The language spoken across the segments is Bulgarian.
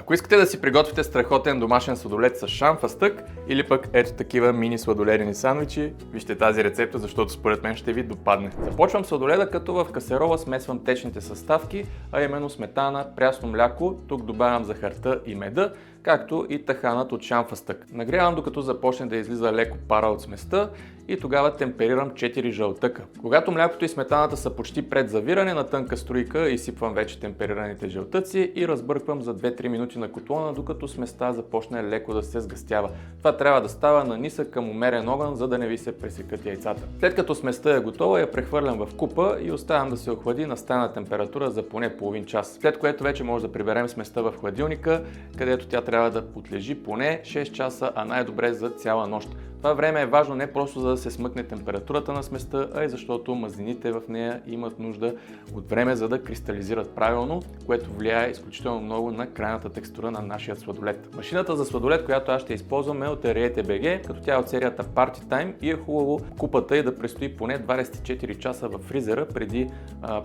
Ако искате да си приготвите страхотен домашен сладолед с шамфастък или пък ето такива мини сладоледени сандвичи, вижте тази рецепта, защото според мен ще ви допадне. Започвам сладоледа, като в касерола смесвам течните съставки, а именно сметана, прясно мляко, тук добавям захарта и меда, както и таханът от шамфастък. Нагрявам докато започне да излиза леко пара от сместа и тогава темперирам 4 жълтъка. Когато млякото и сметаната са почти пред завиране, на тънка струйка изсипвам вече темперираните жълтъци и разбърквам за 2-3 минути на котлона, докато сместа започне леко да се сгъстява. Това трябва да става на нисък към умерен огън, за да не ви се пресекат яйцата. След като сместа е готова, я прехвърлям в купа и оставям да се охлади на стайна температура за поне половин час. След което вече може да приберем сместа в хладилника, където тя трябва да отлежи поне 6 часа, а най-добре за цяла нощ. Това време е важно не просто за да се смъкне температурата на сместа, а и защото мазнините в нея имат нужда от време, за да кристализират правилно, което влияе изключително много на крайната текстура на нашия сладолед. Машината за сладолед, която аз ще използвам, е от Ariete.bg, като тя е от серията Party Time и е хубаво купата и да престои поне 24 часа в фризера преди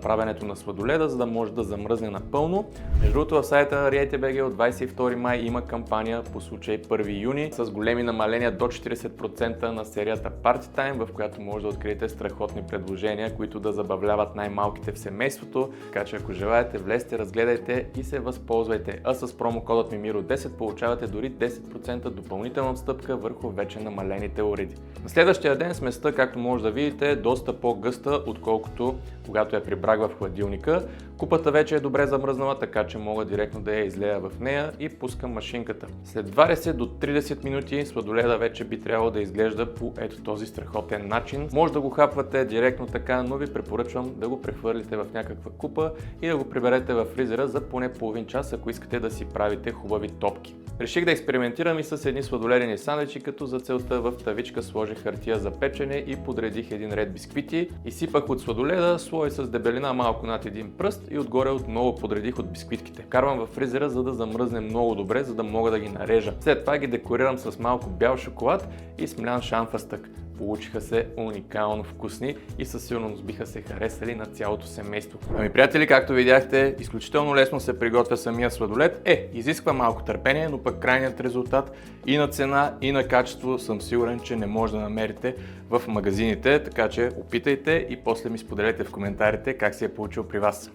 правенето на сладоледа, за да може да замръзне напълно. Между другото, в сайта Ariete.bg от 22 май има кампания по случай 1 юни с големи намаления до 40% на серията Party Time, в която може да откриете страхотни предложения, които да забавляват най-малките в семейството. Така че ако желаете, влезте, разгледайте и се възползвайте. А с промокодът Mimiro10 получавате дори 10% допълнителна отстъпка върху вече намалените уреди. На следващия ден сместа, както може да видите, е доста по-гъста, отколкото когато я прибрах в хладилника. Купата вече е добре замръзнала, така че мога директно да я излея в нея и пускам машинката. След 20 до 30 минути сладоледа вече би трябвало да изглежда по ето този страхотен начин. Може да го хапвате директно така, но ви препоръчвам да го прехвърлите в някаква купа и да го приберете в фризера за поне половин час, ако искате да си правите хубави топки. Реших да експериментирам и с едни сладоледени сандвичи, като за целта в тавичка сложих хартия за печене и подредих един ред бисквити. Изсипах от сладоледа слой с дебелина малко над един пръст и отгоре отново подредих от бисквитките. Карвам в фризера, за да замръзне много добре, за да мога да ги нарежа. След това ги декорирам с малко бял шоколад и смлян шамфастък. Получиха се уникално вкусни и със сигурност биха се харесали на цялото семейство. Ами приятели, както видяхте, изключително лесно се приготвя самия сладолед. Изисква малко търпение, но пък крайният резултат и на цена, и на качество съм сигурен, че не може да намерите в магазините, така че опитайте и после ми споделете в коментарите как се е получил при вас.